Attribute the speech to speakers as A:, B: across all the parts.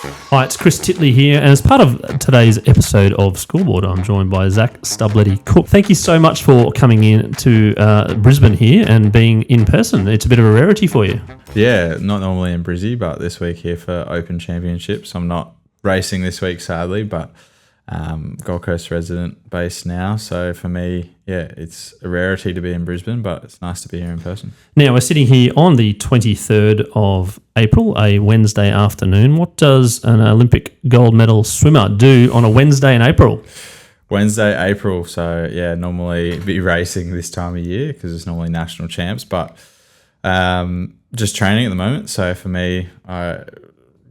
A: Hi, it's Chris Titley here, and as part of today's episode of Scoreboard, I'm joined by Zac Stubblety-Cook. Thank you so much for coming in to Brisbane here and being in person. It's a bit of a rarity for you.
B: Yeah, not normally in Brizzy, but this week here for Open Championships. I'm not racing this week, sadly, but Gold Coast resident based now. So for me, yeah, it's a rarity to be in Brisbane, but it's nice to be here in person.
A: Now, we're sitting here on the 23rd of April, a Wednesday afternoon. What does an Olympic gold medal swimmer do on a Wednesday in April?
B: Wednesday, April. So, yeah, normally be racing this time of year because it's normally national champs, but just training at the moment. So for me, I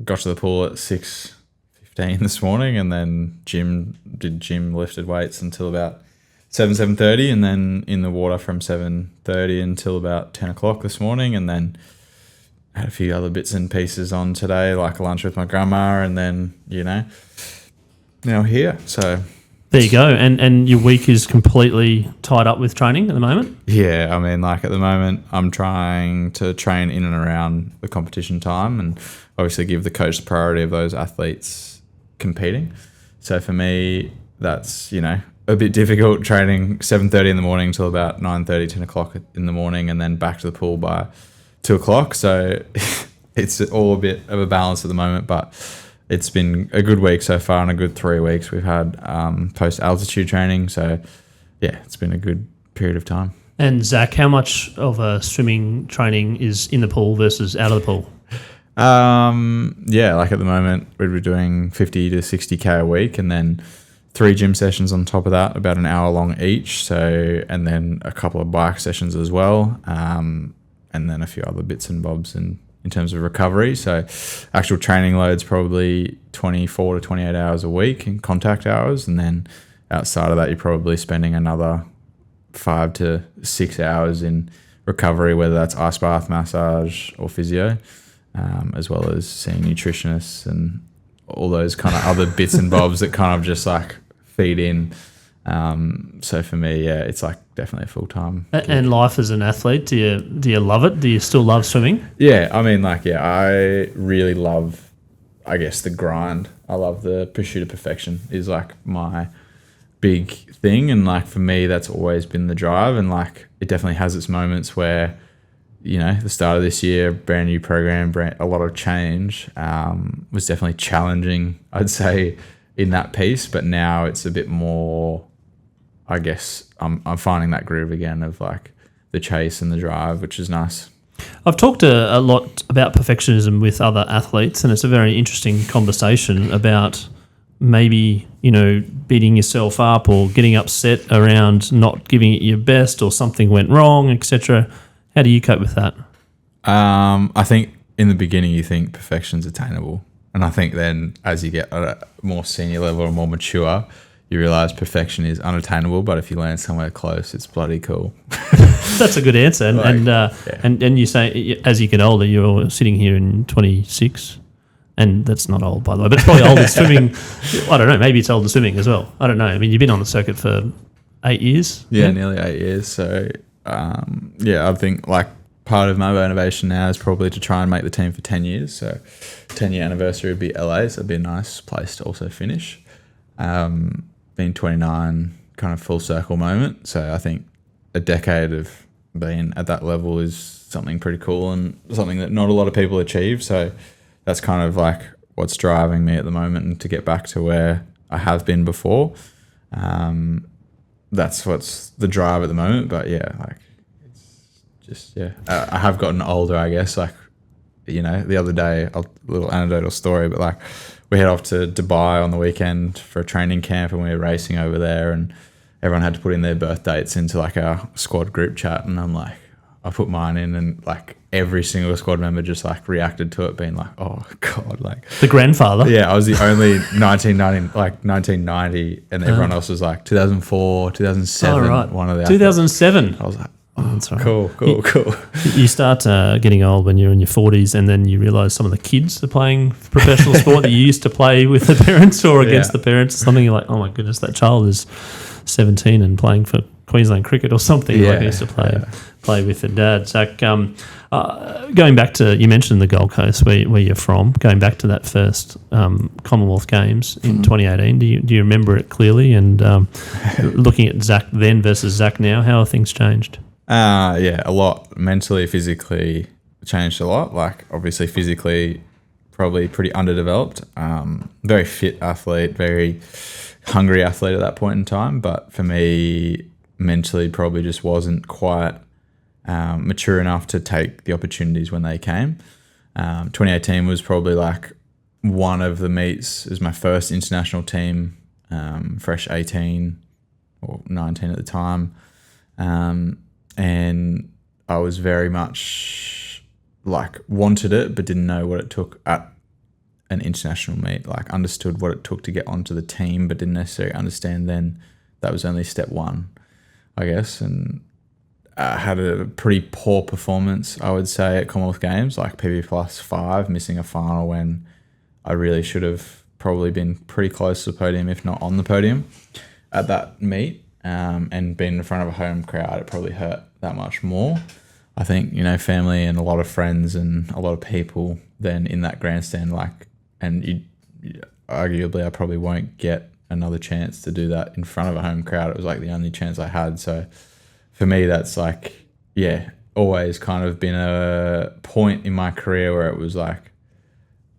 B: got to the pool at 6:15 this morning and then lifted weights until about 7:30, and then in the water from 7:30 until about 10 o'clock this morning, and then had a few other bits and pieces on today, like a lunch with my grandma, and then, now here. So
A: there you go. And your week is completely tied up with training at the moment?
B: Yeah, I mean, at the moment, I'm trying to train in and around the competition time and obviously give the coach the priority of those athletes competing. So for me, that's, a bit difficult training 7:30 in the morning till about 9:30, 10 o'clock in the morning, and then back to the pool by 2 o'clock. So it's all a bit of a balance at the moment, but it's been a good week so far and a good 3 weeks. We've had post-altitude training. So, yeah, it's been a good period of time.
A: And Zac, how much of a swimming training is in the pool versus out of the pool?
B: At the moment, we'd be doing 50 to 60K a week, and then 3 gym sessions on top of that, about an hour long each. So, and then a couple of bike sessions as well, and then a few other bits and bobs in terms of recovery. So, actual training load's probably 24 to 28 hours a week in contact hours, and then outside of that, you're probably spending another 5 to 6 hours in recovery, whether that's ice bath, massage, or physio, as well as seeing nutritionists and all those kind of other bits and bobs that kind of just feed in. So for me, yeah, it's definitely a full-time gig. And
A: life as an athlete, do you love it? Do you still love swimming?
B: Yeah, I mean, I really love, I guess, the grind. I love the pursuit of perfection is my big thing, and for me, that's always been the drive. And it definitely has its moments where, the start of this year, brand new program, a lot of change, was definitely challenging, I'd say, in that piece. But now it's a bit more, I guess, I'm finding that groove again of the chase and the drive, which is nice.
A: I've talked a lot about perfectionism with other athletes, and it's a very interesting conversation about maybe, beating yourself up or getting upset around not giving it your best or something went wrong, etc. How do you cope with that?
B: I think in the beginning you think perfection's attainable. And I think then as you get at a more senior level or more mature, you realise perfection is unattainable, but if you land somewhere close, it's bloody cool.
A: That's a good answer. And you say as you get older, you're sitting here in 26, and that's not old, by the way, but it's probably old in swimming. I don't know, maybe it's old in swimming as well. I don't know. I mean, you've been on the circuit for 8 years.
B: Yeah, nearly 8 years. So, I think part of my motivation now is probably to try and make the team for 10 years. So 10-year anniversary would be LA, so it'd be a nice place to also finish. Being 29, kind of full circle moment. So I think a decade of being at that level is something pretty cool and something that not a lot of people achieve. So that's kind of what's driving me at the moment, and to get back to where I have been before. That's what's the drive at the moment. But yeah, I have gotten older, I guess. The other day, a little anecdotal story, but we head off to Dubai on the weekend for a training camp, and we were racing over there, and everyone had to put in their birth dates into our squad group chat, and I put mine in, and every single squad member just reacted to it, being oh god,
A: the grandfather.
B: Yeah, I was the only 1990, and everyone else was 2004, 2007.
A: Oh, right.
B: One of the
A: 2007.
B: I was
A: that's right.
B: Cool.
A: You start getting old when you're in your 40s, and then you realise some of the kids are playing professional sport that you used to play with the parents or against the parents or something. You're like, oh my goodness, that child is 17 and playing for Queensland cricket or something. Like I used to play with the dad. Zac, going back to, you mentioned the Gold Coast where you're from, going back to that first Commonwealth Games in 2018, do you remember it clearly? And looking at Zac then versus Zac now, how have things changed?
B: Yeah, a lot. Mentally, physically changed a lot. Like obviously physically probably pretty underdeveloped. Very fit athlete, very hungry athlete at that point in time. But for me, mentally probably just wasn't quite mature enough to take the opportunities when they came. 2018 was probably like one of the meets. It was my first international team, fresh 18 or 19 at the time. And I was very much like wanted it, but didn't know what it took at an international meet. Like understood what it took to get onto the team, but didn't necessarily understand then that was only step one, I guess. And I had a pretty poor performance, I would say, at Commonwealth Games, like PB+5, missing a final when I really should have probably been pretty close to the podium, if not on the podium at that meet. And being in front of a home crowd, it probably hurt that much more. I think, family and a lot of friends and a lot of people then in that grandstand, and arguably I probably won't get another chance to do that in front of a home crowd. It was like the only chance I had. So for me, that's always kind of been a point in my career where it was like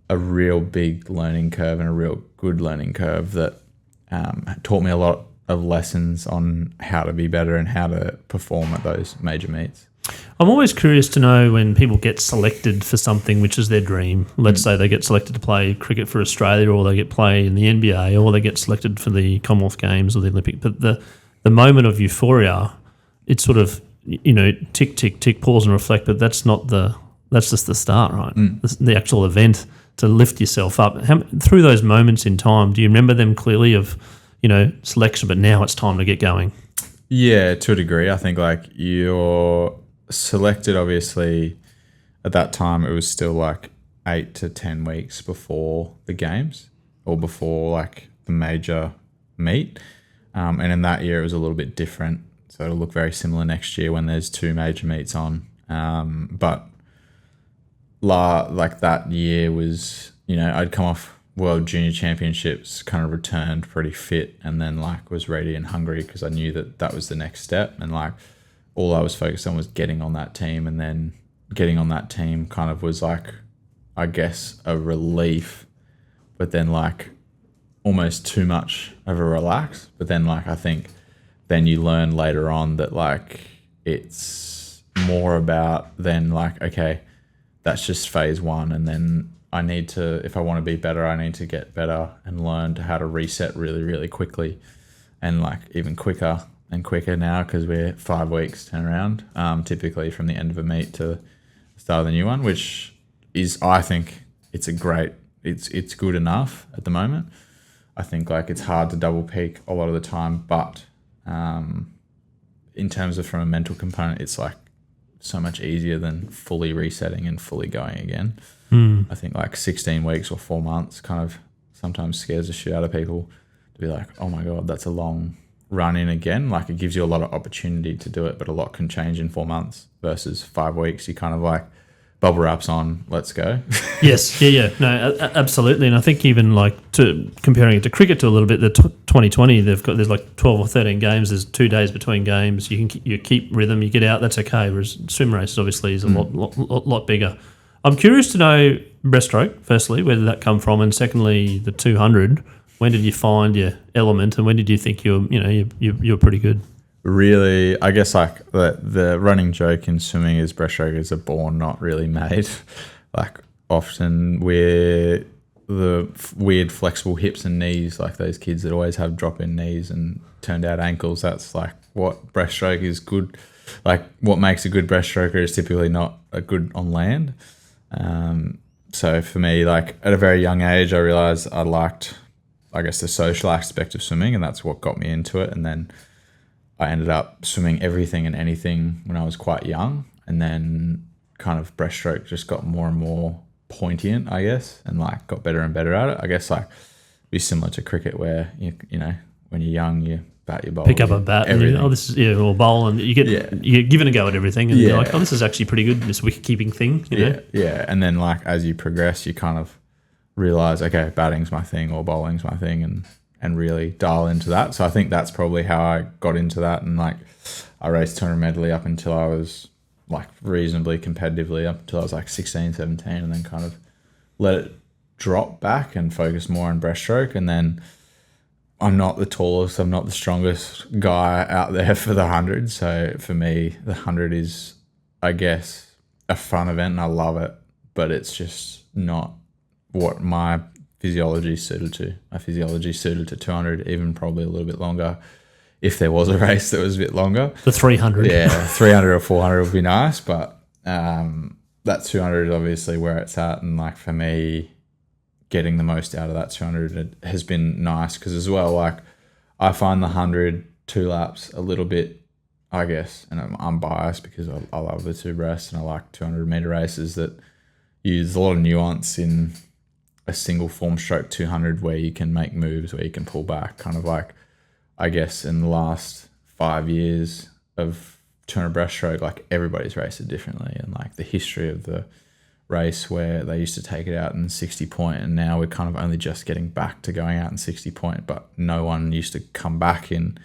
B: a real big learning curve and a real good learning curve that taught me a lot of lessons on how to be better and how to perform at those major meets.
A: I'm always curious to know when people get selected for something which is their dream. Let's say they get selected to play cricket for Australia, or they get play in the NBA, or they get selected for the Commonwealth Games or the Olympic. But the moment of euphoria, it's sort of, tick, tick, tick, pause and reflect, but that's just the start, right? The actual event to lift yourself up. Through those moments in time, do you remember them clearly of, selection, but now it's time to get going?
B: Yeah, to a degree. I think you're selected, obviously, at that time it was still 8 to 10 weeks before the games or before the major meet. And in that year it was a little bit different. So it'll look very similar next year when there's 2 major meets on. But that year was, I'd come off World Junior Championships, kind of returned pretty fit, and then was ready and hungry because I knew that was the next step. And all I was focused on was getting on that team, and then getting on that team kind of was I guess a relief, but then almost too much of a relax. But then I think then you learn later on that it's more about then okay, that's just phase one, and then I need to, if I want to be better, I need to get better and learn how to reset really, really quickly, and even quicker and quicker now because we're 5 weeks turnaround, typically from the end of a meet to the start of the new one, which is, I think, it's good enough at the moment. I think it's hard to double peak a lot of the time, but in terms of from a mental component, it's so much easier than fully resetting and fully going again. I think 16 weeks or 4 months kind of sometimes scares the shit out of people to be oh my God, that's a long run in again. It gives you a lot of opportunity to do it, but a lot can change in 4 months versus 5 weeks. You kind of bubble wraps on, let's go.
A: Yes, yeah. No, absolutely. And I think even to comparing it to cricket to a little bit, the 2020, there's 12 or 13 games. There's 2 days between games. You keep rhythm, you get out, that's okay. Whereas swim races obviously is a lot bigger. I'm curious to know breaststroke, firstly, where did that come from? And secondly, the 200, when did you find your element and when did you think you're pretty good?
B: Really, I guess the running joke in swimming is breaststrokers are born, not really made. Often we're the weird flexible hips and knees, those kids that always have drop-in knees and turned out ankles. That's what breaststroke is good. What makes a good breaststroker is typically not a good on land. So for me, at a very young age, I realized I liked, I guess, the social aspect of swimming, and that's what got me into it. And then I ended up swimming everything and anything when I was quite young, and then kind of breaststroke just got more and more poignant, I guess, and got better and better at it. I guess be similar to cricket where you know when you're young bat your bowl.
A: Pick up a bat and this is or bowl, and you're given a go at everything, and you're like, this is actually pretty good. This wicket keeping thing, you know.
B: Yeah, and then like as you progress, you kind of realize, okay, batting's my thing or bowling's my thing, and really dial into that. So I think that's probably how I got into that, and like I raced 200 medley up until I was like reasonably competitively up until I was like 16, 17, and then kind of let it drop back and focus more on breaststroke. And then I'm not the tallest, I'm not the strongest guy out there for the 100. So for me, the 100 is, I guess, a fun event and I love it, but it's just not what my physiology is suited to. My physiology is suited to 200, even probably a little bit longer. If there was a race that was a bit longer.
A: The 300.
B: Yeah, 300 or 400 would be nice, but that 200 is obviously where it's at. And like for me, getting the most out of that 200 has been nice because as well, like I find the 100 2 laps a little bit, I guess, and I'm biased because I love the two breasts and I like 200 meter races that use a lot of nuance in a single form stroke 200 where you can make moves, where you can pull back, kind of like, I guess in the last 5 years of 200 breaststroke, like everybody's raced it differently, and like the history of the race where they used to take it out in 60 point, and now we're kind of only just getting back to going out in 60 point, but no one used to come back in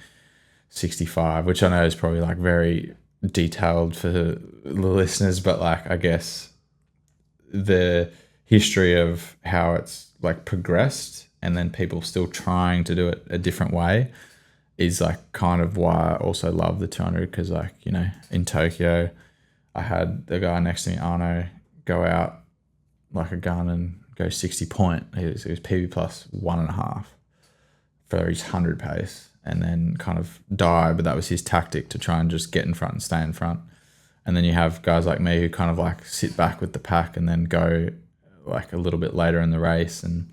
B: 65, which I know is probably like very detailed for the listeners, but like I guess the history of how it's like progressed and then people still trying to do it a different way is like kind of why I also love the 200, because like, you know, in Tokyo I had the guy next to me, Arno, go out like a gun and go 60 point. It was PB plus 1.5 for his 100 pace and then kind of die, but that was his tactic to try and just get in front and stay in front. And then you have guys like me who kind of like sit back with the pack and then go like a little bit later in the race. And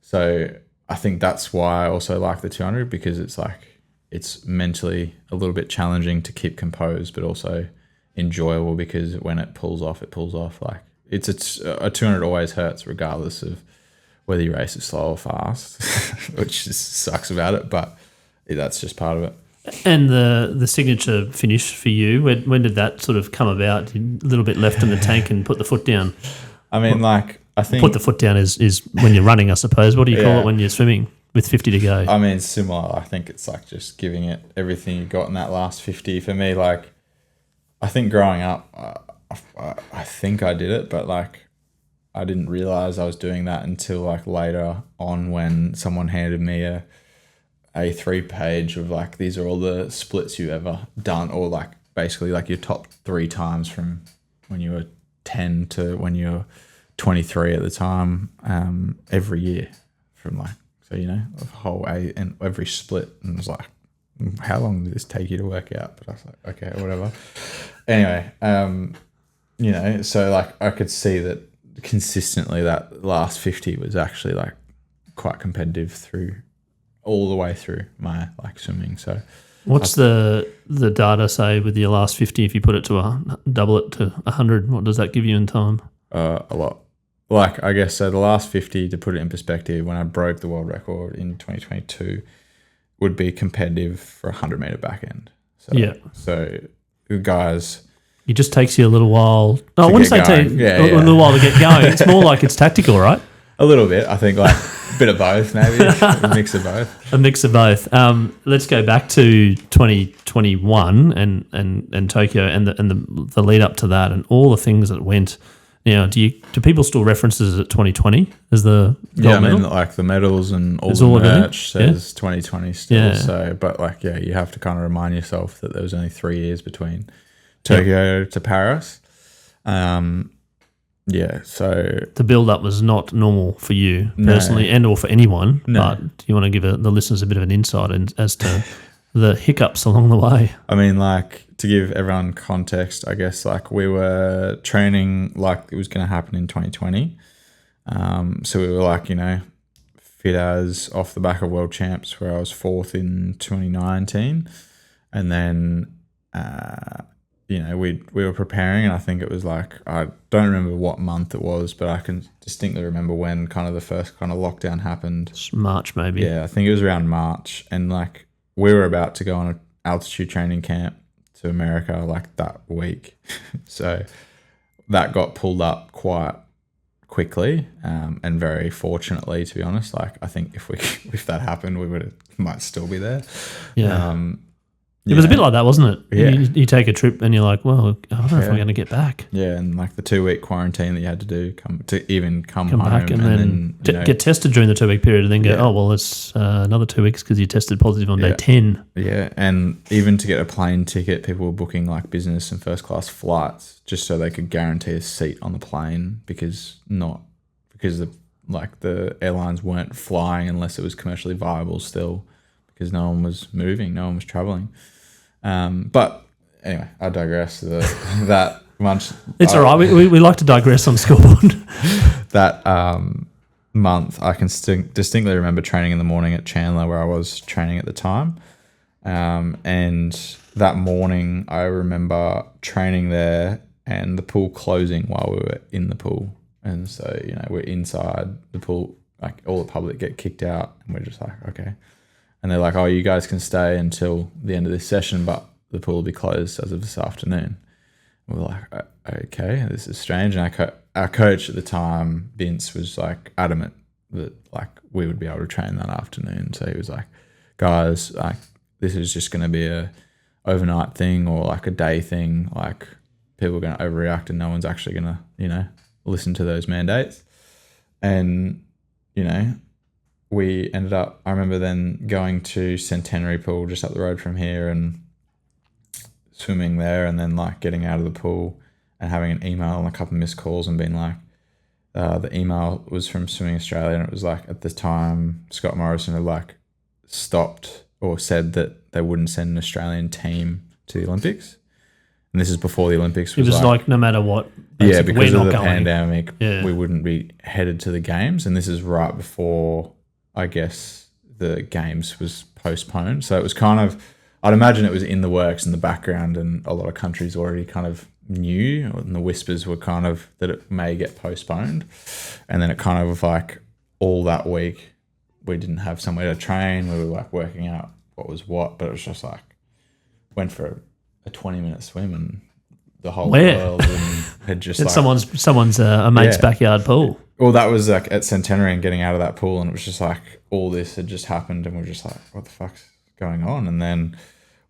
B: so I think that's why I also like the 200, because it's like it's mentally a little bit challenging to keep composed, but also enjoyable because when it pulls off, it pulls off. Like it's a 200 always hurts regardless of whether you race it slow or fast, which just sucks about it, but that's just part of it.
A: And the signature finish for you, when did that sort of come about? A little bit left in the tank and put the foot down.
B: I mean, like, I think...
A: Put the foot down is when you're running, I suppose. What do you call it when you're swimming with 50 to go?
B: I mean, similar. I think it's like just giving it everything you got in that last 50. For me, like, I think growing up, I think I did it, but like, I didn't realize I was doing that until like later on when someone handed me a A3 page of like, these are all the splits you've ever done, or like basically like your top 3 times from when you were 10 to when you were 23 at the time, every year from like, so, you know, a whole A and every split. And it was like, how long did this take you to work out? But I was like, okay, whatever. Anyway, you know, so like I could see that consistently that last 50 was actually like quite competitive through all the way through my like swimming. So
A: what's the data say with your last 50? If you put it to double it to 100, what does that give you in time?
B: A lot. Like, I guess, so the last 50, to put it in perspective, when I broke the world record in 2022, would be competitive for a 100 meter back end. So,
A: yeah.
B: So guys,
A: it just takes you a little while. No, I wouldn't say a little while to get going. It's more like it's tactical, right?
B: A little bit, I think, like a bit of both, maybe a mix of both.
A: A mix of both. Let's go back to 2021 and Tokyo and the lead up to that and all the things that went. Now, do people still reference it at 2020 as the gold medal?
B: I mean, like the medals and all the merch says 2020 still.
A: Yeah.
B: So, but like, yeah, you have to kind of remind yourself that there was only 3 years between Tokyo to Paris. Yeah, so
A: the build-up was not normal for you personally and or for anyone. No. But do you want to give the listeners a bit of an insight as to the hiccups along the way?
B: I mean, like, to give everyone context, I guess, like, we were training like it was going to happen in 2020. So we were like, you know, fit as off the back of world champs where I was 4th in 2019. And then, you know, we were preparing, and I think it was like, I don't remember what month it was, but I can distinctly remember when kind of the first kind of lockdown happened.
A: It's March, maybe.
B: Yeah, I think it was around March. And like, we were about to go on an altitude training camp to America like that week. So that got pulled up quite quickly, and very fortunately, to be honest. Like, I think if that happened, we might still be there.
A: Yeah. It was a bit like that, wasn't it?
B: Yeah.
A: You take a trip and you're like, well, I don't know if I'm going to get back.
B: Yeah, and like the 2-week quarantine that you had to do come home
A: back and then get tested during the 2-week period and then go, oh, well, it's another 2 weeks because you tested positive on day 10.
B: Yeah, and even to get a plane ticket, people were booking like business and first class flights just so they could guarantee a seat on the plane because the airlines weren't flying unless it was commercially viable still, because no one was moving, no one was traveling. But anyway, I digress. That much.
A: It's all right. We like to digress on Scoreboard.
B: That month, I can distinctly remember training in the morning at Chandler, where I was training at the time. And that morning, I remember training there and the pool closing while we were in the pool. And so, we're inside the pool, like all the public get kicked out, and we're just like, okay. And they're like, oh, you guys can stay until the end of this session, but the pool will be closed as of this afternoon. And we're like, okay, this is strange. And our coach at the time, Vince, was like adamant that like we would be able to train that afternoon. So he was like, guys, like this is just going to be a overnight thing or like a day thing. Like people are going to overreact and no one's actually going to, listen to those mandates. And, we ended up, I remember then going to Centenary Pool just up the road from here and swimming there, and then like getting out of the pool and having an email and a couple of missed calls and being like, the email was from Swimming Australia, and it was like at the time Scott Morrison had like stopped or said that they wouldn't send an Australian team to the Olympics. And this is before the Olympics.
A: It was like no matter what.
B: Yeah, because of the pandemic, we wouldn't be headed to the games. And this is right before, I guess, the games was postponed. So it was kind of, I'd imagine it was in the works in the background, and a lot of countries already kind of knew, and the whispers were kind of that it may get postponed. And then it kind of like all that week, we didn't have somewhere to train. We were like working out what was what, but it was just like, went for a 20-minute swim and the whole world and had just
A: it's
B: like
A: someone's a mate's backyard pool.
B: Well, that was like at Centenary and getting out of that pool, and it was just like all this had just happened, and we're just like, what the fuck's going on? And then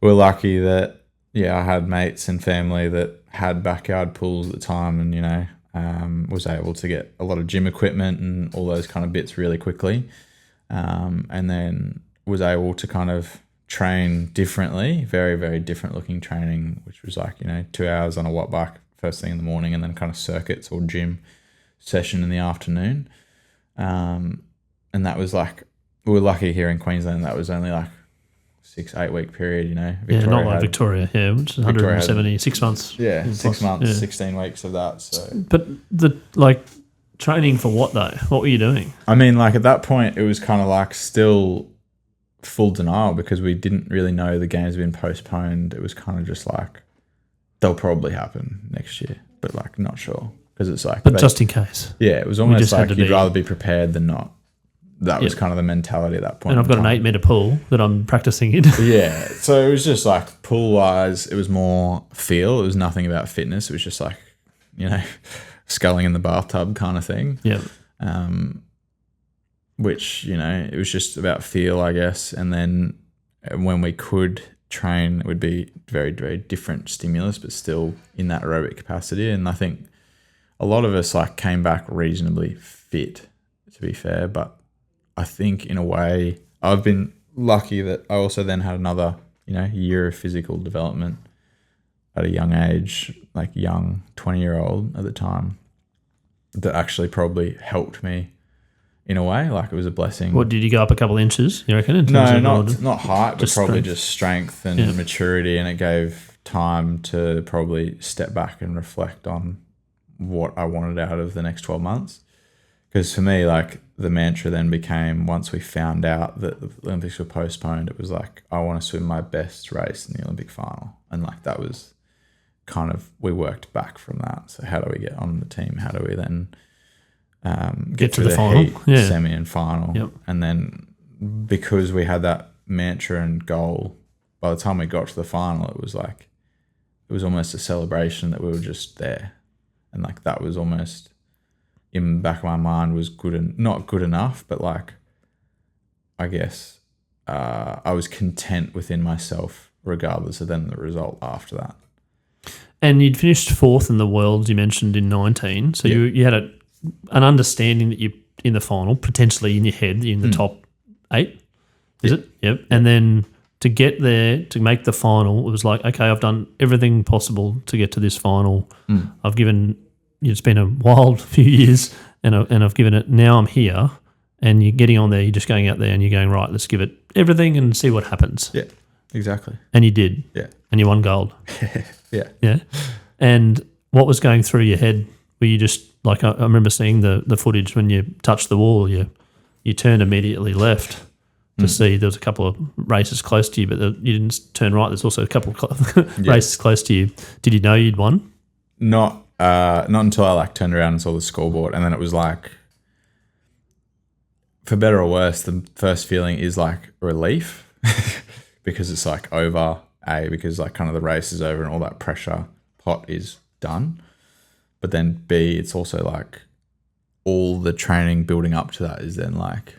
B: we're lucky that I had mates and family that had backyard pools at the time, and was able to get a lot of gym equipment and all those kind of bits really quickly, and then was able to kind of train differently, very, very different looking training, which was like, 2 hours on a watt bike first thing in the morning, and then kind of circuits or gym session in the afternoon. And that was like, we were lucky here in Queensland, that was only like 6-8 week period,
A: Victoria not like Victoria, which is 176 months.
B: Yeah, 6 months, 16 weeks of that. So,
A: but the like training for what though? What were you doing?
B: I mean, like at that point, it was kind of like still full denial because we didn't really know the games had been postponed. It was kind of just like they'll probably happen next year, but like not sure because it's like.
A: But just in case.
B: Yeah, it was almost like you'd rather be prepared than not. That was kind of the mentality at that point.
A: And I've got an 8 meter pool that I'm practicing in.
B: Yeah, so it was just like pool wise, it was more feel. It was nothing about fitness. It was just like sculling in the bathtub kind of thing.
A: Yeah.
B: Which, it was just about feel, I guess. And then when we could train, it would be very, very different stimulus, but still in that aerobic capacity. And I think a lot of us like came back reasonably fit, to be fair. But I think in a way, I've been lucky that I also then had another, year of physical development at a young age, like young 20-year-old at the time, that actually probably helped me. In a way, like it was a blessing.
A: What, did you go up a couple of inches, you reckon?
B: No, not height, but probably
A: strength.
B: Just strength and maturity, and it gave time to probably step back and reflect on what I wanted out of the next 12 months. Because for me, like the mantra then became, once we found out that the Olympics were postponed, it was like, I want to swim my best race in the Olympic final. And like that was kind of, we worked back from that. So how do we get on the team? How do we then get to the final, heat, semi and final.
A: Yep.
B: And then because we had that mantra and goal, by the time we got to the final, it was almost a celebration that we were just there. And like that was almost in the back of my mind was good and not good enough, but like I guess I was content within myself regardless of then the result after that.
A: And you'd finished fourth in the world, you mentioned, in 19. So you had an understanding that you in the final, potentially in your head, in the top 8, is it? Yep. And then to get there, to make the final, it was like, okay, I've done everything possible to get to this final. I've given, it's been a wild few years and I've given it, now I'm here, and you're getting on there, you're just going out there and you're going, right, let's give it everything and see what happens.
B: Yeah, exactly.
A: And you did.
B: Yeah.
A: And you won gold.
B: Yeah.
A: Yeah. And what was going through your head? Were you just, like, I remember seeing the footage when you touched the wall, you turned immediately left to see there was a couple of races close to you, but you didn't turn right. There's also a couple of races close to you. Did you know you'd won?
B: Not until I like turned around and saw the scoreboard, and then it was like, for better or worse, the first feeling is like relief because it's like over, because like kind of the race is over and all that pressure pot is done. But then B, it's also like all the training building up to that is then like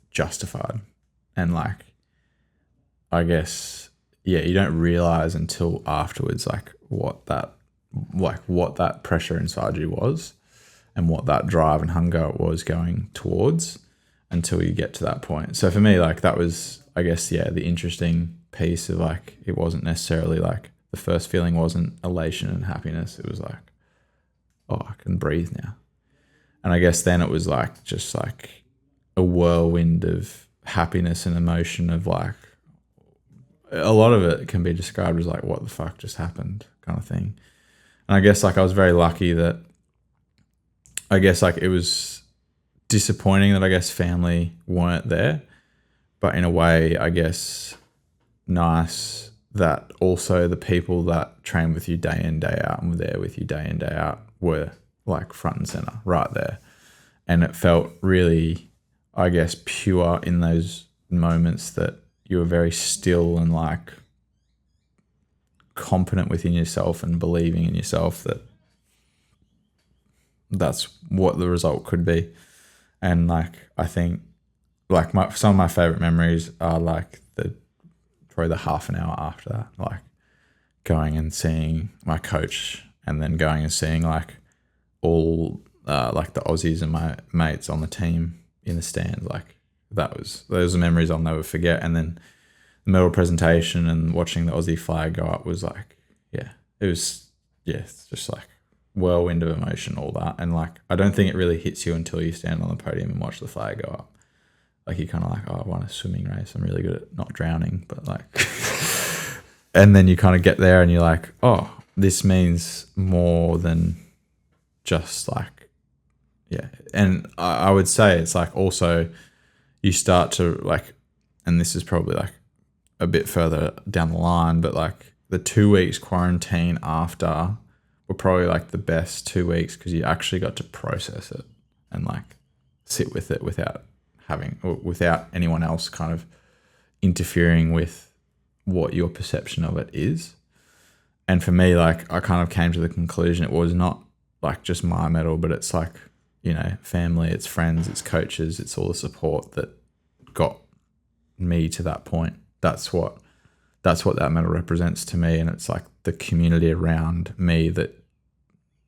B: justified. And like, I guess, you don't realize until afterwards like what that pressure inside you was and what that drive and hunger was going towards until you get to that point. So for me, like that was, I guess, the interesting piece of like, it wasn't necessarily like the first feeling wasn't elation and happiness. It was like, oh, I can breathe now. And I guess then it was like just like a whirlwind of happiness and emotion of like, a lot of it can be described as like, what the fuck just happened kind of thing. And I guess like I was very lucky that I guess like it was disappointing that I guess family weren't there, but in a way I guess nice that also the people that train with you day in, day out and were there with you day in, day out were like front and center right there. And it felt really, I guess, pure in those moments that you were very still and like confident within yourself and believing in yourself that that's what the result could be. And like, I think like some of my favorite memories are like probably the half an hour after that, like going and seeing my coach and then going and seeing like all like the Aussies and my mates on the team in the stands. Like those are memories I'll never forget. And then the medal presentation and watching the Aussie flag go up was like, it's just like whirlwind of emotion, all that. And like, I don't think it really hits you until you stand on the podium and watch the flag go up. Like you're kind of like, oh, I won a swimming race. I'm really good at not drowning, but like, and then you kind of get there and you're like, oh, this means more than just like, And I would say it's like also you start to like, and this is probably like a bit further down the line, but like the 2 weeks quarantine after were probably like the best 2 weeks because you actually got to process it and like sit with it without anyone else kind of interfering with what your perception of it is. And for me, like I kind of came to the conclusion it was not like just my medal, but it's like, family, it's friends, it's coaches, it's all the support that got me to that point. That's what that medal represents to me. And it's like the community around me that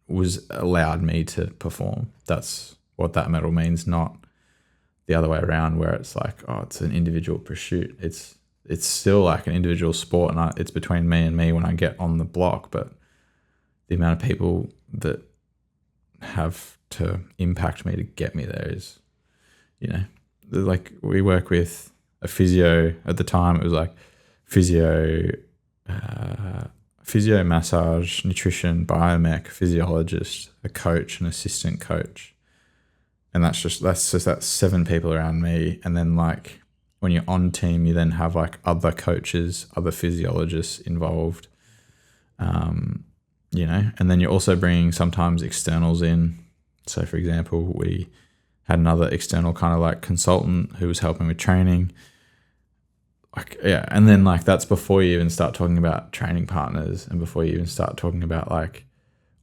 B: was allowed me to perform. That's what that medal means, not the other way around where it's like, oh, it's an individual pursuit. It's still like an individual sport and it's between me and me when I get on the block, but the amount of people that have to impact me to get me there is, like we work with a physio at the time. It was like physio, massage, nutrition, biomech, physiologist, a coach, an assistant coach. And that's 7 people around me. And then like when you're on team, you then have like other coaches, other physiologists involved, and then you're also bringing sometimes externals in. So for example, we had another external kind of like consultant who was helping with training. like, yeah. And then like, that's before you even start talking about training partners and before you even start talking about like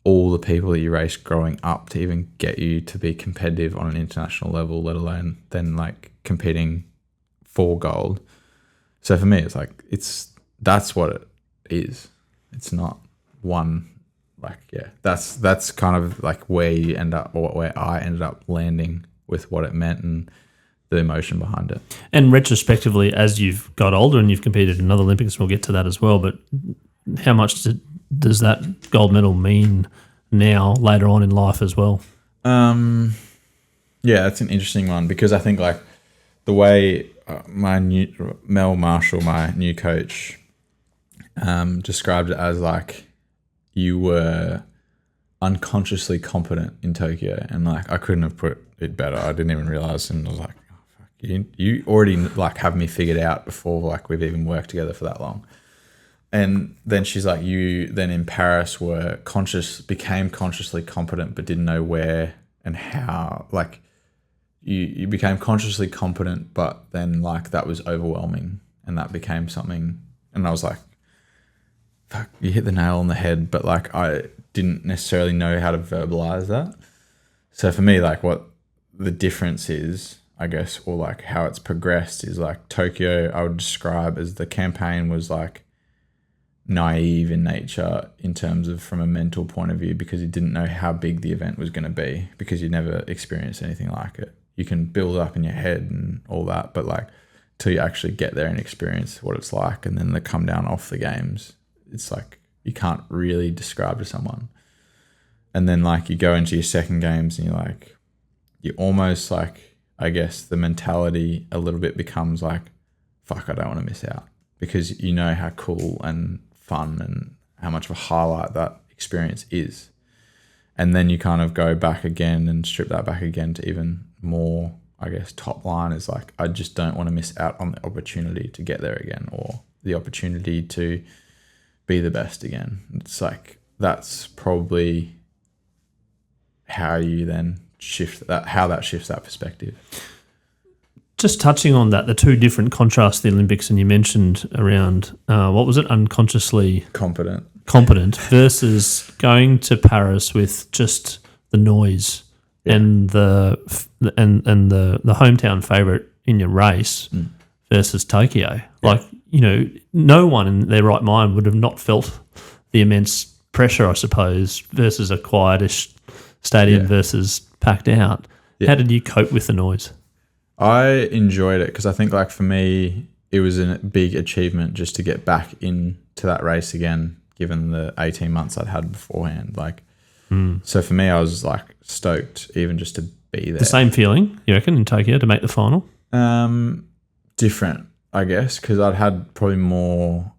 B: all the people that you raced growing up to even get you to be competitive on an international level, let alone then like competing for gold. So for me, it's like, that's what it is. It's not one, like, yeah, that's kind of like where you end up, or where I ended up landing with what it meant and the emotion behind it.
A: And retrospectively, as you've got older and you've competed in other Olympics, we'll get to that as well, but how much does that gold medal mean now, later on in life as well?
B: Yeah, that's an interesting one, because I think like the way Mel Marshall, my new coach, described it as like you were unconsciously competent in Tokyo, and like I couldn't have put it better. I didn't even realize, and I was like, oh, fuck, you already like have me figured out before like we've even worked together for that long. And then she's like, you then in Paris became consciously competent, but didn't know where and how. Like you became consciously competent, but then like that was overwhelming, and that became something. And I was like, fuck, you hit the nail on the head, but like I didn't necessarily know how to verbalize that. So for me, like what the difference is, I guess, or like how it's progressed is like Tokyo, I would describe as the campaign was like naive in nature in terms of from a mental point of view, because you didn't know how big the event was going to be, because you never experienced anything like it. You can build up in your head and all that, but like till you actually get there and experience what it's like, and then the come down off the games, it's like you can't really describe to someone. And then like you go into your second games and you almost like, I guess the mentality a little bit becomes like, fuck, I don't want to miss out, because you know how cool and fun and how much of a highlight that experience is. And then you kind of go back again and strip that back again to even more, I guess, top line is like, I just don't want to miss out on the opportunity to get there again, or the opportunity to be the best again. It's like, that's probably how you then shift that, how that shifts that perspective.
A: Just touching on that, the two different contrasts of the Olympics, and you mentioned around, what was it, unconsciously competent versus going to Paris with just the noise and the hometown favourite in your race versus Tokyo. Like, you know, no one in their right mind would have not felt the immense pressure, I suppose, versus a quietish stadium versus packed out. How did you cope with the noise?
B: I enjoyed it because I think, like, for me, it was a big achievement just to get back into that race again, given the 18 months I'd had beforehand. Like, so for me, I was like stoked even just to be there.
A: The same feeling, you reckon, in Tokyo to make the final?
B: Different, I guess, because I'd had probably more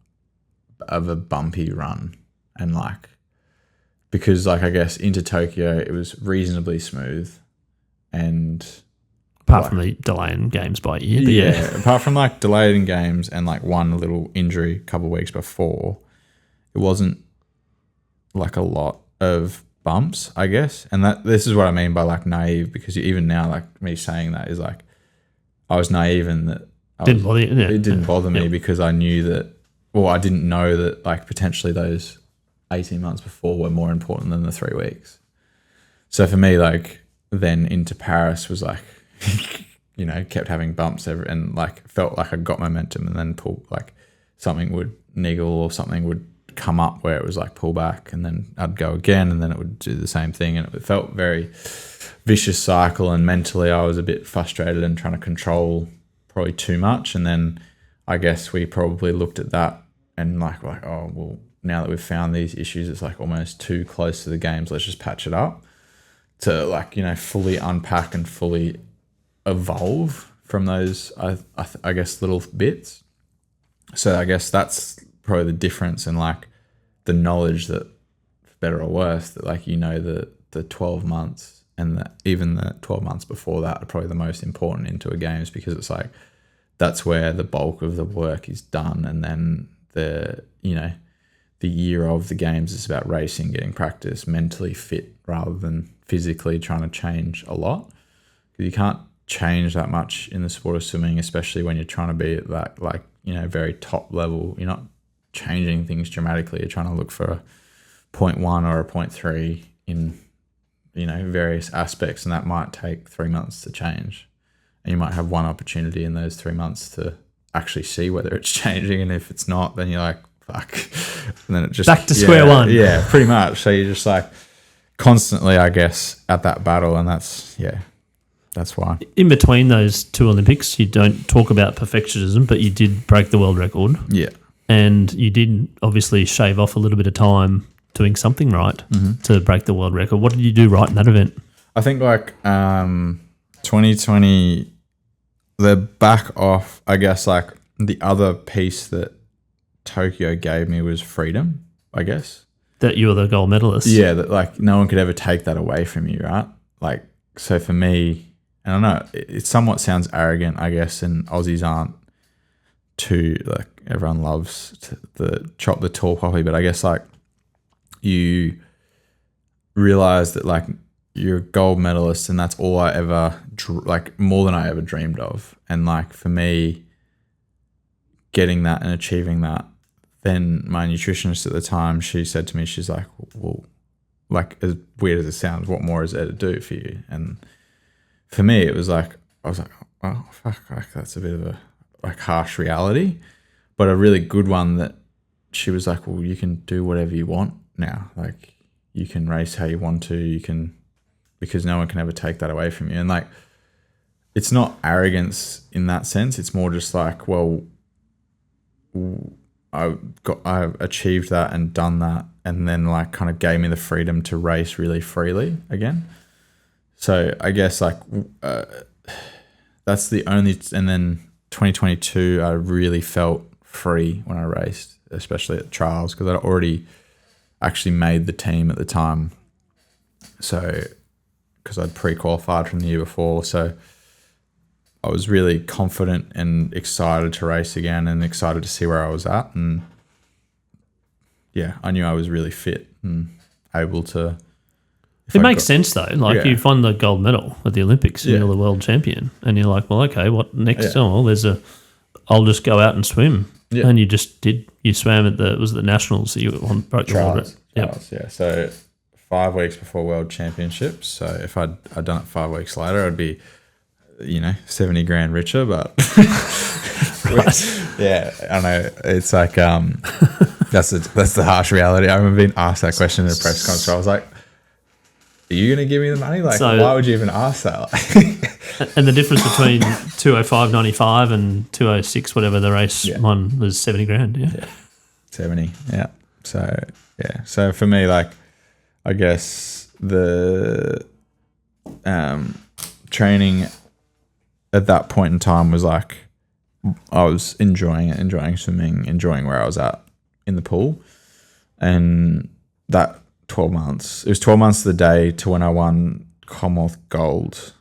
B: of a bumpy run, and like, because like, I guess into Tokyo, it was reasonably smooth, and
A: apart from the delay in games by a year. But
B: apart from like delayed in games and like one little injury a couple of weeks before, it wasn't like a lot of bumps, I guess. And that this is what I mean by like naive, because even now, like me saying that is like, I was naive in that it didn't bother me because I knew that, well, I didn't know that like potentially those 18 months before were more important than the 3 weeks. So for me, like then into Paris was like, you know, kept having bumps and like felt like I got momentum, and then like something would niggle or something would come up where it was like pull back, and then I'd go again, and then it would do the same thing, and it felt very vicious cycle. And mentally I was a bit frustrated and trying to control probably too much. And then I guess we probably looked at that and like, oh, well, now that we've found these issues, it's like almost too close to the games, let's just patch it up to like, you know, fully unpack and fully evolve from those, I guess, little bits. So I guess that's probably the difference in like the knowledge that, for better or worse, that like, you know, the 12 months and even the 12 months before that are probably the most important into a games, because it's like that's where the bulk of the work is done. And then the year of the games is about racing, getting practice, mentally fit rather than physically trying to change a lot. Because you can't change that much in the sport of swimming, especially when you're trying to be at that like very top level. You're not changing things dramatically. You're trying to look for a 0.1 or a 0.3 in, various aspects, and that might take 3 months to change. And you might have one opportunity in those 3 months to actually see whether it's changing, and if it's not, then you're like, fuck. And then it just
A: back to square one.
B: Yeah, pretty much. So you're just like constantly, I guess, at that battle, and that's why.
A: In between those two Olympics, you don't talk about perfectionism, but you did break the world record.
B: Yeah.
A: And you did obviously shave off a little bit of time doing something right to break the world record. What did you do right in that event?
B: I think 2020, the back off, I guess, the other piece that Tokyo gave me was freedom, I guess.
A: That you were the gold medalist.
B: Yeah, that no one could ever take that away from you, right? So for me, and I know it somewhat sounds arrogant, I guess, and Aussies aren't too, everyone loves the chop the tall poppy, but I guess you realize that you're a gold medalist, and that's all I ever more than I ever dreamed of. And for me, getting that and achieving that, then my nutritionist at the time, she said to me, she's like, well, as weird as it sounds, what more is there to do for you? And for me, it was I was like, oh fuck, that's a bit of a harsh reality, but a really good one, that she was like, well, you can do whatever you want now. You can race how you want to, because no one can ever take that away from you. And it's not arrogance in that sense. It's more just well, I've achieved that and done that, and then kind of gave me the freedom to race really freely again. So I guess that's the only, and then 2022, I really felt free when I raced, especially at trials, because I'd already actually made the team at the time. So, because I'd pre-qualified from the year before. So I was really confident and excited to race again, and excited to see where I was at. And yeah, I knew I was really fit and able to.
A: It makes sense though. You've won the gold medal at the Olympics, and you're the world champion, and you're like, well, okay, what next?
B: Yeah.
A: Oh, well, I'll just go out and swim.
B: Yeah.
A: And you just did. You swam at the Nationals that you broke the world record.
B: Trials, yeah. So 5 weeks before World Championships. So if I'd done it 5 weeks later, I'd be, 70 grand richer. But
A: right.
B: Yeah, I know. It's that's the harsh reality. I remember being asked that question in a press conference. I was like, are you going to give me the money? Why would you even ask that?
A: And the difference between 205.95 and 206, whatever the race one, was 70 grand. Yeah.
B: 70. Yeah. So, yeah. So for me, I guess the training at that point in time was I was enjoying it, enjoying swimming, enjoying where I was at in the pool. And that 12 months, it was 12 months to the day to when I won Commonwealth gold.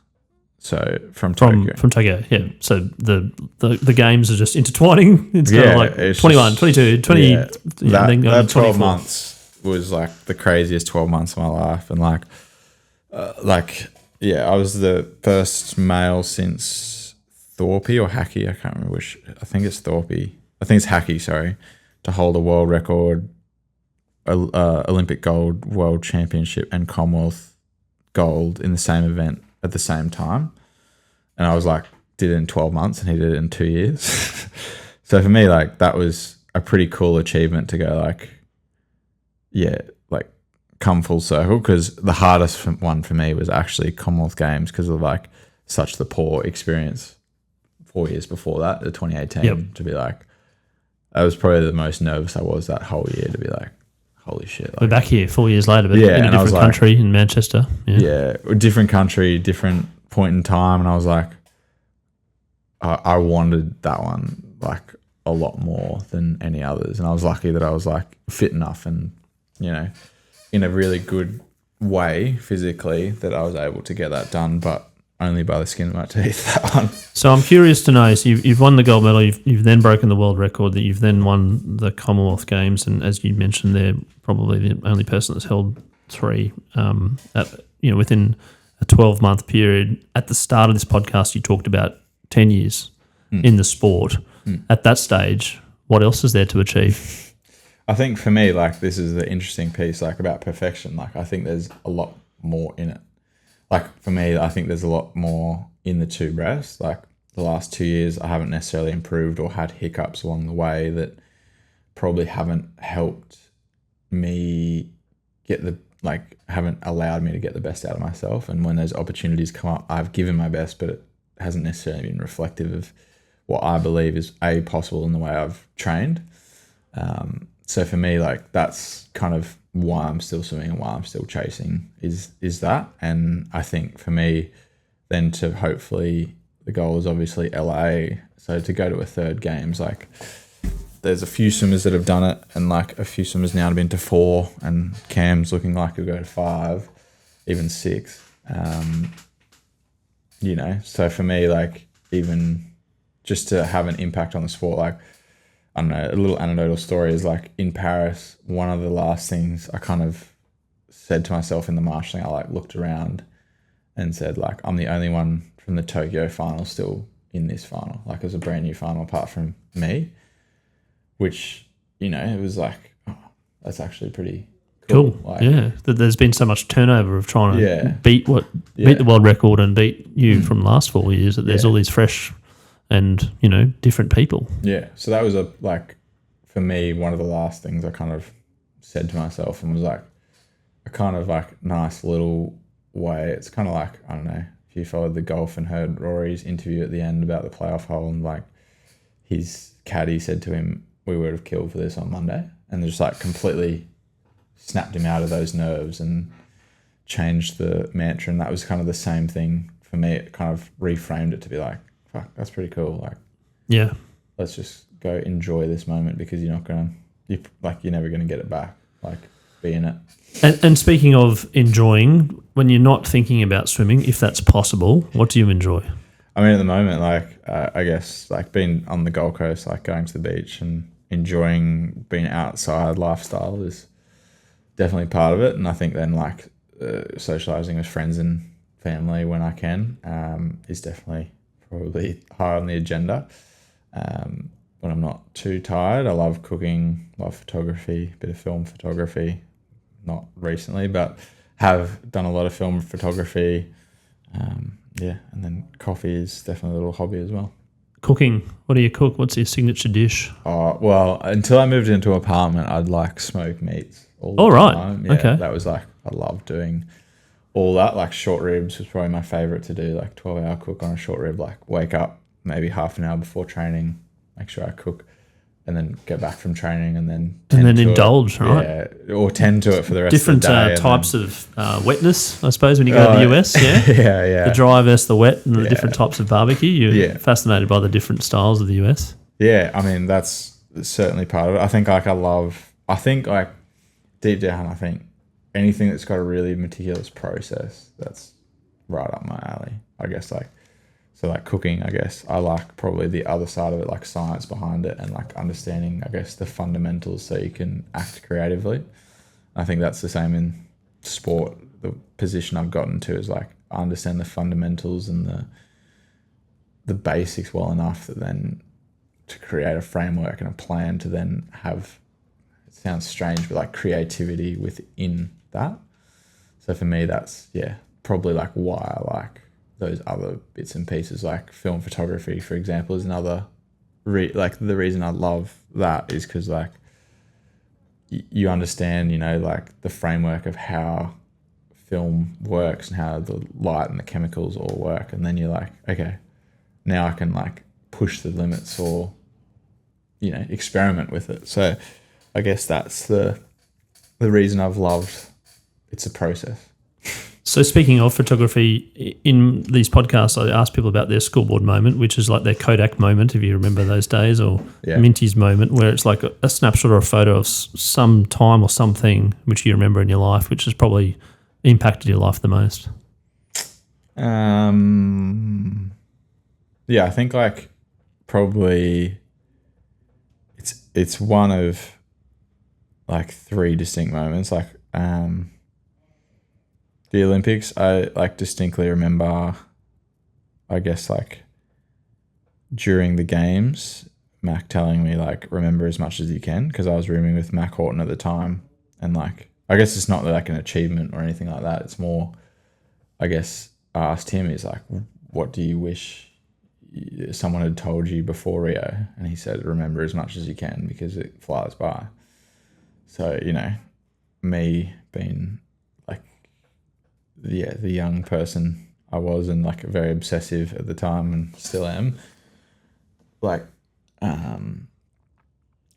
B: So from Tokyo.
A: From Tokyo, yeah. So the games are just intertwining. It's kind of 21, 22, 20.
B: Yeah, that 12
A: 24.
B: months was the craziest 12 months of my life. And I was the first male since Thorpe or Hackey. I can't remember which. I think it's Thorpe. I think it's Hackey, sorry, to hold a world record, Olympic gold, world championship, and Commonwealth gold in the same event at the same time. And I was did it in 12 months, and he did it in 2 years. So for me, that was a pretty cool achievement to go come full circle, because the hardest one for me was actually Commonwealth Games, because of such the poor experience 4 years before that, the 2018, to be I was probably the most nervous I was that whole year, to be holy shit.
A: We're back here 4 years later, but in a different country in Manchester.
B: Yeah, different country, different point in time. And I was I wanted that one a lot more than any others. And I was lucky that I was fit enough and, in a really good way physically, that I was able to get that done, but only by the skin of my teeth, that one.
A: So I'm curious to know, so you've won the gold medal, you've then broken the world record, that you've then won the Commonwealth Games, and as you mentioned, they're probably the only person that's held 3 within a 12-month period. At the start of this podcast, you talked about 10 years in the sport. at that stage, what else is there to achieve?
B: I think for me, like, this is the interesting piece, like, about perfection. Like, I think there's a lot more in it. Like, for me, I think there's a lot more in the two breaths. Like, the last 2 years, I haven't necessarily improved or had hiccups along the way that probably haven't helped me haven't allowed me to get the best out of myself. And when those opportunities come up, I've given my best, but it hasn't necessarily been reflective of what I believe is possible in the way I've trained. So for me, like, that's kind of why I'm still swimming and why I'm still chasing is that. And I think for me, then to hopefully, the goal is obviously LA. So to go to a third games, like, there's a few swimmers that have done it, and like a few swimmers now have been to 4, and Cam's looking like he'll go to 5, even 6. So for me, like, even just to have an impact on the sport, like, I don't know, a little anecdotal story is, like, in Paris, one of the last things I kind of said to myself in the marshalling, I like looked around and said, like, I'm the only one from the Tokyo final still in this final. Like, it was a brand new final apart from me, which, it was like, oh, that's actually pretty cool. Like,
A: yeah, that there's been so much turnover of trying to beat the world record and beat you from the last 4 years, that there's all these fresh and, different people.
B: Yeah. So that was for me, one of the last things I kind of said to myself, and was like a kind of like nice little way. It's kind of like, I don't know, if you followed the golf and heard Rory's interview at the end about the playoff hole, and like his caddy said to him, we would have killed for this on Monday, and just like completely snapped him out of those nerves and changed the mantra. And that was kind of the same thing for me. It kind of reframed it to be like, fuck, that's pretty cool. Like,
A: yeah,
B: let's just go enjoy this moment, because you're never going to get it back. Like, be in it.
A: And speaking of enjoying, when you're not thinking about swimming, if that's possible, what do you enjoy?
B: I mean, at the moment, like, I guess, like, being on the Gold Coast, like going to the beach and enjoying being outside lifestyle is definitely part of it. And I think then, like, socializing with friends and family when I can is definitely probably high on the agenda. When I'm not too tired, I love cooking, love photography, bit of film photography. Not recently, but have done a lot of film photography. And then coffee is definitely a little hobby as well.
A: Cooking. What do you cook? What's your signature dish?
B: Oh, well, until I moved into an apartment, I'd like smoked meats all the time. Yeah,
A: okay.
B: That was like, I loved doing all that. Like, short ribs was probably my favorite to do, like 12-hour cook on a short rib, like wake up maybe half an hour before training, make sure I cook, and then get back from training, and then
A: indulge, right?
B: Yeah, or tend to it for the rest
A: different
B: of the day.
A: Types of wetness, I suppose, when you go to the US. Yeah,
B: yeah.
A: The dry versus the wet, and the different types of barbecue. You're fascinated by the different styles of the US.
B: Yeah, I mean, that's certainly part of it. I think deep down, I think anything that's got a really meticulous process, that's right up my alley. I guess So like cooking, I guess, I like probably the other side of it, like science behind it, and like understanding, I guess, the fundamentals so you can act creatively. I think that's the same in sport. The position I've gotten to is like, I understand the fundamentals and the basics well enough that then to create a framework and a plan to then have, it sounds strange, but like creativity within that. So for me, that's, probably like why I like those other bits and pieces. Like film photography, for example, is another the reason I love that is because like you understand, like the framework of how film works and how the light and the chemicals all work, and then you're like, okay, now I can like push the limits or experiment with it. So I guess that's the reason I've loved. It's a process.
A: So speaking of photography, in these podcasts, I ask people about their scoreboard moment, which is like their Kodak moment, if you remember those days, or Minty's moment, where it's like a snapshot or a photo of some time or something which you remember in your life, which has probably impacted your life the most.
B: I think like probably it's one of like three distinct moments. Like the Olympics, I like distinctly remember, I guess like during the games, Mac telling me like, remember as much as you can, because I was rooming with Mac Horton at the time. And like, I guess it's not like an achievement or anything like that. It's more, I guess I asked him, he's like, what do you wish someone had told you before Rio? And he said, remember as much as you can because it flies by. So, you know, me being like, the young person I was and like very obsessive at the time and still am, like,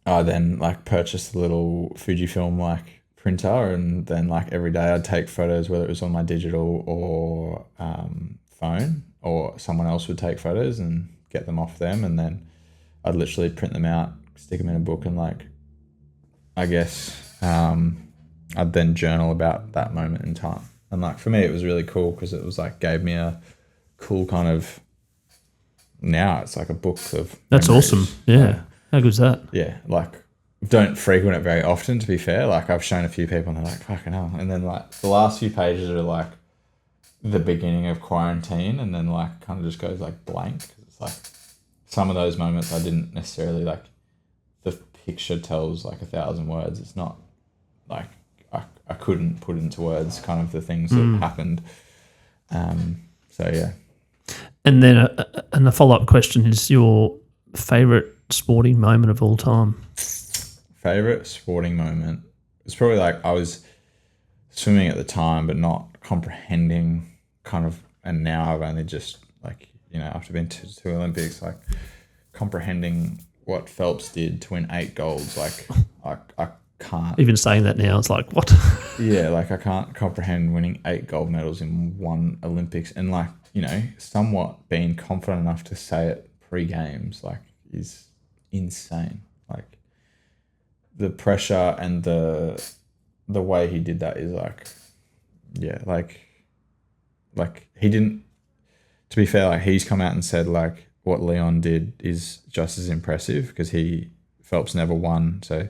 B: I then like purchased a little Fujifilm like printer, and then like every day I'd take photos, whether it was on my digital or phone, or someone else would take photos and get them off them, and then I'd literally print them out, stick them in a book, and like, I guess I'd then journal about that moment in time. And like for me it was really cool because it was like gave me a cool kind of, now it's like a book of
A: That's
B: memories.
A: awesome. Yeah. How good's that?
B: Yeah, like don't frequent it very often, to be fair. Like I've shown a few people and they're like, fucking hell. And then like the last few pages are like the beginning of quarantine, and then like kind of just goes like blank. It's like some of those moments I didn't necessarily like, the picture tells like 1,000 words. It's not like I couldn't put into words kind of the things that happened. So yeah.
A: And then and the follow-up question is your favourite sporting moment of all time?
B: Favorite sporting moment? It's probably like I was swimming at the time, but not comprehending kind of, and now I've only just like, you know, after being to two Olympics, like comprehending what Phelps did to win 8 golds. Like I can't.
A: Even saying that now, it's like, what?
B: Yeah, like I can't comprehend winning 8 gold medals in one Olympics, and like, you know, somewhat being confident enough to say it pre-games, like, is insane. Like the pressure and the way he did that is like, yeah, like he didn't, to be fair, like he's come out and said like what Leon did is just as impressive because Phelps never won. So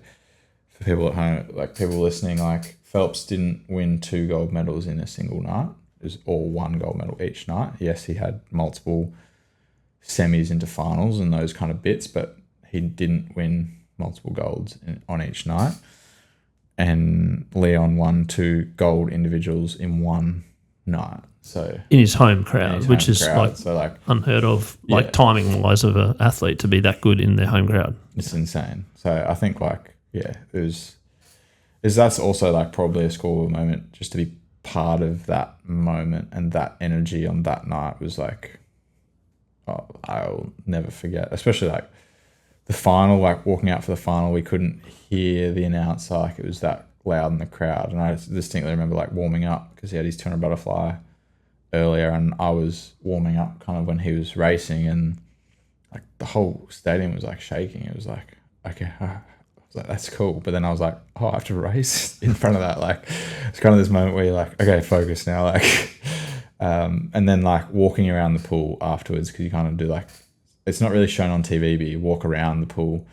B: for people at home, like people listening, like Phelps didn't win 2 gold medals in a single night. It was all 1 gold medal each night. Yes, he had multiple semis into finals and those kind of bits, but he didn't win multiple golds on each night. And Leon won 2 gold individuals in one night. So
A: in his home crowd, which is like,
B: so like
A: unheard of, like timing wise of an athlete to be that good in their home crowd.
B: It's insane. So I think like, yeah, that's also like probably a scoreboard moment, just to be part of that moment and that energy on that night was like, oh, I'll never forget. Especially like the final, like walking out for the final, we couldn't hear the announcer, like it was that loud in the crowd. And I distinctly remember like warming up because he had his 200 butterfly earlier, and I was warming up kind of when he was racing, and like the whole stadium was like shaking. It was like, okay, I was like, that's cool. But then I was like, oh, I have to race in front of that. Like it's kind of this moment where you're like, okay, focus now. Like, and then like walking around the pool afterwards, because you kind of do like, it's not really shown on TV, but you walk around the pool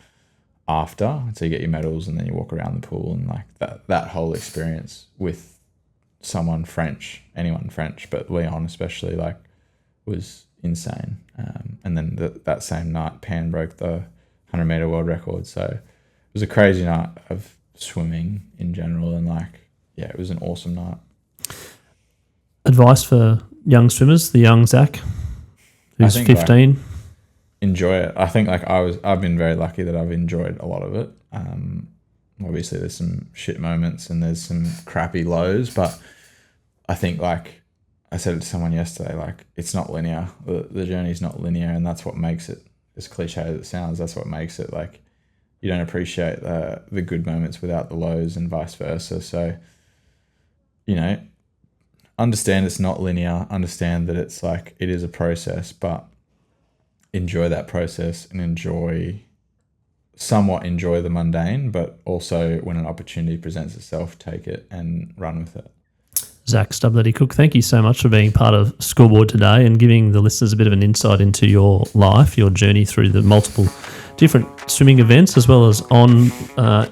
B: after, so you get your medals and then you walk around the pool, and like that whole experience with anyone French, but Leon especially, like was insane. And then that same night, Pan broke the 100-meter world record. So it was a crazy night of swimming in general, and like, yeah, it was an awesome night.
A: Advice for young swimmers, the young Zac, who's 15.
B: Like, enjoy it. I think like I've been very lucky that I've enjoyed a lot of it. Obviously there's some shit moments and there's some crappy lows, but I think like I said it to someone yesterday, like it's not linear. The journey's not linear, and that's what makes it, as cliche as it sounds, that's what makes it like you don't appreciate the good moments without the lows, and vice versa. So, you know, understand it's not linear, understand that it's like it is a process, but enjoy that process and somewhat enjoy the mundane, but also when an opportunity presents itself, take it and run with it.
A: Zac Stubblety-Cook, thank you so much for being part of Scoreboard today and giving the listeners a bit of an insight into your life, your journey through the multiple different swimming events, as well as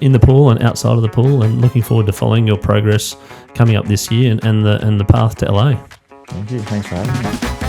A: in the pool and outside of the pool, and looking forward to following your progress coming up this year and the path to LA.
B: Thank you. Thanks for having me.